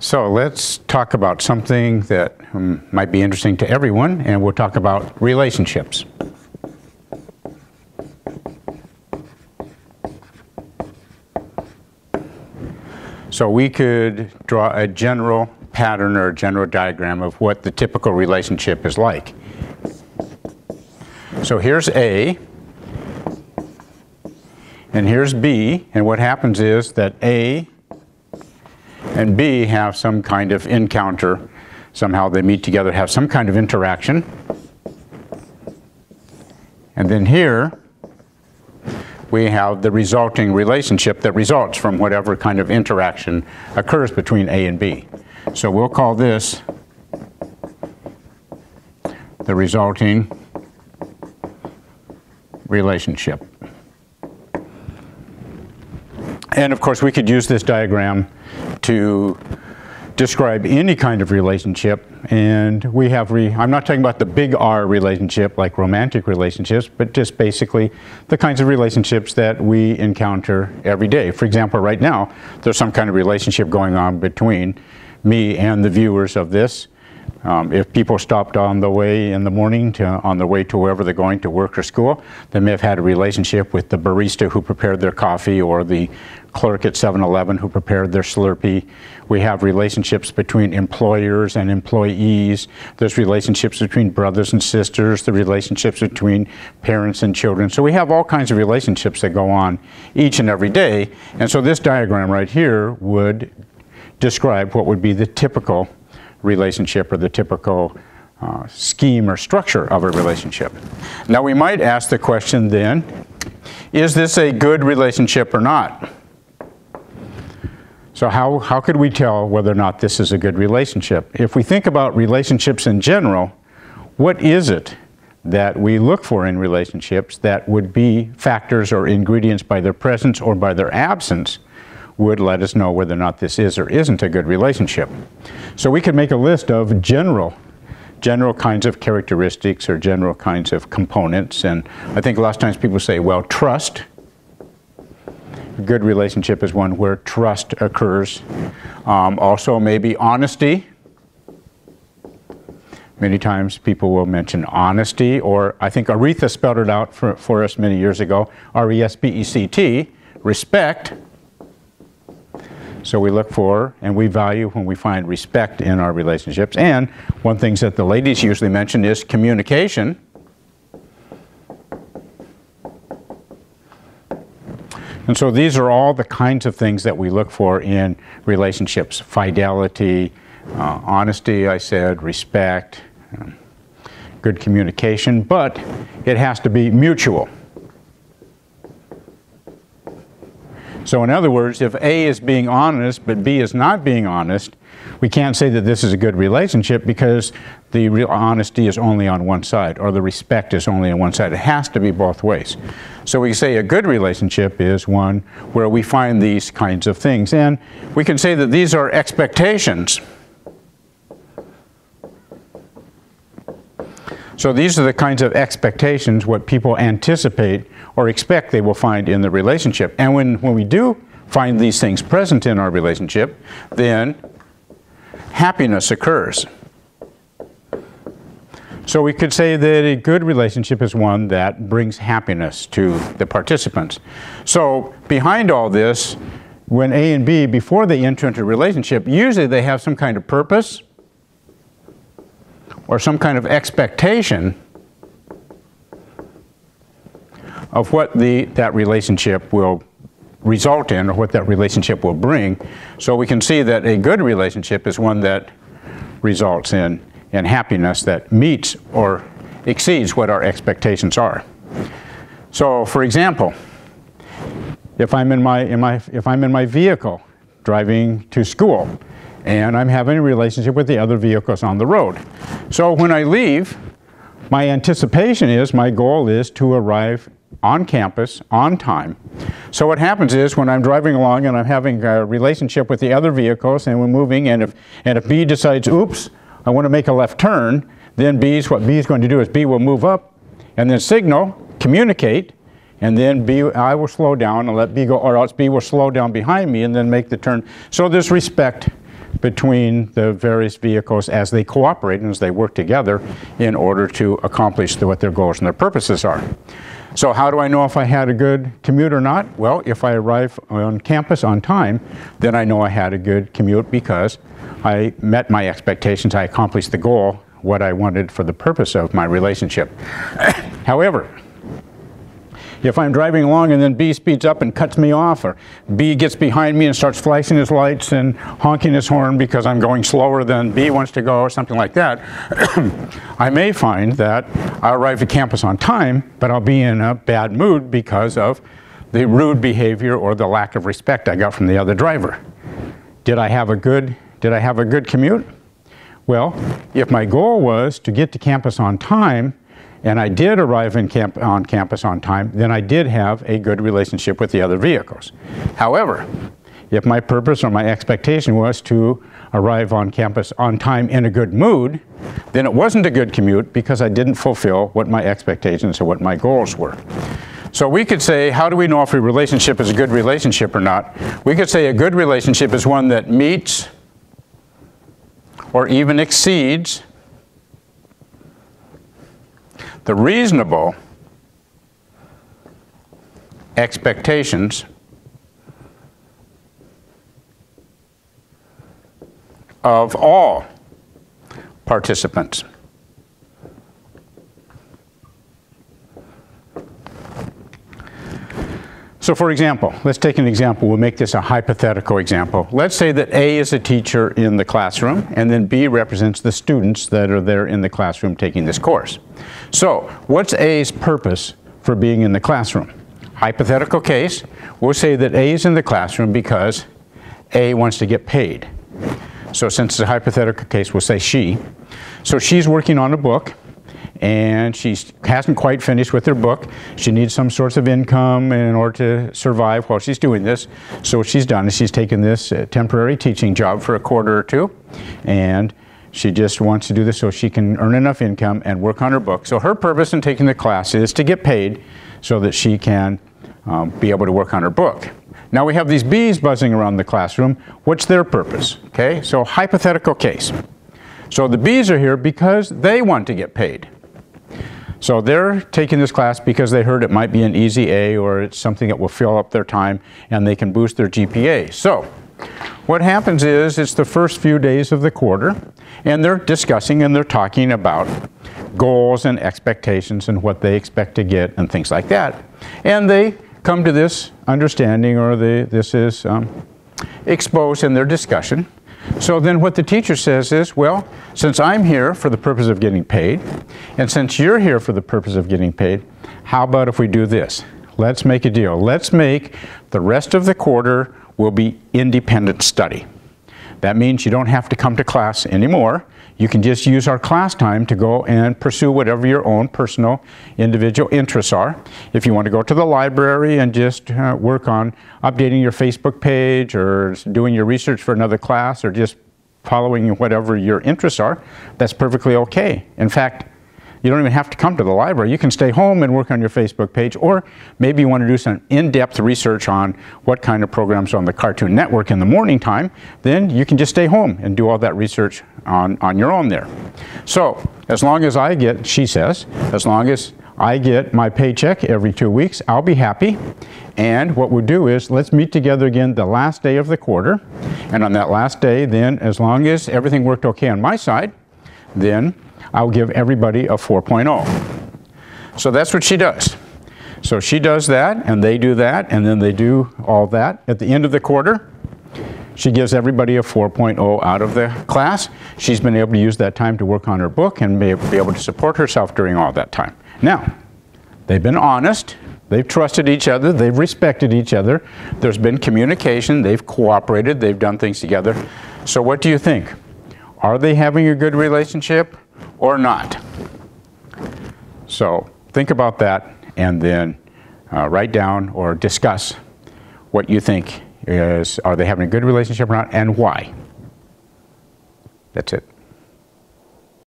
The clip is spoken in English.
So let's talk about something that might be interesting to everyone, and we'll talk about relationships. So we could draw a general pattern or a general diagram of what the typical relationship is like. So here's A, and here's B, and what happens is that A and B have some kind of encounter. Somehow they meet together, have some kind of interaction. And then here we have the resulting relationship that results from whatever kind of interaction occurs between A and B. So we'll call this the resulting relationship. And of course we could use this diagram to describe any kind of relationship, and we have, I'm not talking about the big R relationship like romantic relationships, but just basically the kinds of relationships that we encounter every day. For example, right now there's some kind of relationship going on between me and the viewers of this. If people stopped on the way in the morning on the way to wherever they're going to work or school, they may have had a relationship with the barista who prepared their coffee or the clerk at 7-Eleven who prepared their Slurpee. We have relationships between employers and employees. There's relationships between brothers and sisters, the relationships between parents and children. So we have all kinds of relationships that go on each and every day. And so this diagram right here would describe what would be the typical relationship or the typical scheme or structure of a relationship. Now we might ask the question then, is this a good relationship or not? So how could we tell whether or not this is a good relationship? If we think about relationships in general, what is it that we look for in relationships that would be factors or ingredients by their presence or by their absence would let us know whether or not this is or isn't a good relationship? So we could make a list of general kinds of characteristics or general kinds of components, and I think a lot of times people say, well, trust. A good relationship is one where trust occurs. Also maybe honesty. Many times people will mention honesty, or I think Aretha spelled it out for us many years ago, R-E-S-P-E-C-T, respect. So we look for and we value when we find respect in our relationships. And one thing that the ladies usually mention is communication. And so these are all the kinds of things that we look for in relationships. Fidelity, honesty, I said, respect, good communication, but it has to be mutual. So in other words, if A is being honest but B is not being honest, we can't say that this is a good relationship because the real honesty is only on one side, or the respect is only on one side. It has to be both ways. So we say a good relationship is one where we find these kinds of things. And we can say that these are expectations. So these are the kinds of expectations, what people anticipate or expect they will find in the relationship. And when we do find these things present in our relationship, then happiness occurs. So we could say that a good relationship is one that brings happiness to the participants. So behind all this, when A and B, before they enter into a relationship, usually they have some kind of purpose or some kind of expectation of what that relationship will result in or what that relationship will bring. So we can see that a good relationship is one that results in happiness that meets or exceeds what our expectations are. So for example, if I'm in my vehicle driving to school and I'm having a relationship with the other vehicles on the road. So when I leave, my anticipation is, my goal is to arrive on campus on time. So what happens is when I'm driving along and I'm having a relationship with the other vehicles and we're moving, and if B decides, oops, I want to make a left turn, then what B is going to do is B will move up and then signal, communicate, and then I will slow down and let B go, or else B will slow down behind me and then make the turn. So there's respect between the various vehicles as they cooperate and as they work together in order to accomplish what their goals and their purposes are. So how do I know if I had a good commute or not? Well, if I arrive on campus on time, then I know I had a good commute because I met my expectations, I accomplished the goal, what I wanted for the purpose of my relationship. However, if I'm driving along and then B speeds up and cuts me off, or B gets behind me and starts flashing his lights and honking his horn because I'm going slower than B wants to go, or something like that, I may find that I'll arrive at campus on time, but I'll be in a bad mood because of the rude behavior or the lack of respect I got from the other driver. Did I have a good commute? Well, if my goal was to get to campus on time, and I did arrive on campus on time, then I did have a good relationship with the other vehicles. However, if my purpose or my expectation was to arrive on campus on time in a good mood, then it wasn't a good commute because I didn't fulfill what my expectations or what my goals were. So we could say, how do we know if a relationship is a good relationship or not? We could say a good relationship is one that meets or even exceeds the reasonable expectations of all participants. So for example, let's take an example. We'll make this a hypothetical example. Let's say that A is a teacher in the classroom, and then B represents the students that are there in the classroom taking this course. So what's A's purpose for being in the classroom? Hypothetical case, we'll say that A is in the classroom because A wants to get paid. So since it's a hypothetical case, we'll say she. So she's working on a book, and she hasn't quite finished with her book. She needs some source of income in order to survive while she's doing this. So what she's done is she's taken this temporary teaching job for a quarter or two, and she just wants to do this so she can earn enough income and work on her book. So her purpose in taking the class is to get paid so that she can be able to work on her book. Now we have these bees buzzing around the classroom. What's their purpose? Okay, so hypothetical case. So the bees are here because they want to get paid. So they're taking this class because they heard it might be an easy A, or it's something that will fill up their time and they can boost their GPA. So what happens is it's the first few days of the quarter, and they're discussing and they're talking about goals and expectations and what they expect to get and things like that. And they come to this understanding, or this is exposed in their discussion. So then what the teacher says is, well, since I'm here for the purpose of getting paid, and since you're here for the purpose of getting paid, how about if we do this? Let's make a deal. Let's make the rest of the quarter will be independent study. That means you don't have to come to class anymore. You can just use our class time to go and pursue whatever your own personal individual interests are. If you want to go to the library and just work on updating your Facebook page, or doing your research for another class, or just following whatever your interests are, that's perfectly okay. In fact, you don't even have to come to the library. You can stay home and work on your Facebook page, or maybe you want to do some in-depth research on what kind of programs are on the Cartoon Network in the morning time. Then you can just stay home and do all that research on your own there. So as long as I get, she says, as long as I get my paycheck every 2 weeks, I'll be happy. And what we'll do is, let's meet together again the last day of the quarter. And on that last day, then, as long as everything worked okay on my side, then I'll give everybody a 4.0. So that's what she does. So she does that, and they do that, and then they do all that. At the end of the quarter, she gives everybody a 4.0 out of the class. She's been able to use that time to work on her book and be able to support herself during all that time. Now, they've been honest. They've trusted each other. They've respected each other. There's been communication. They've cooperated. They've done things together. So what do you think? Are they having a good relationship or not? So think about that, and then write down or discuss what you think is, are they having a good relationship or not, and why? That's it.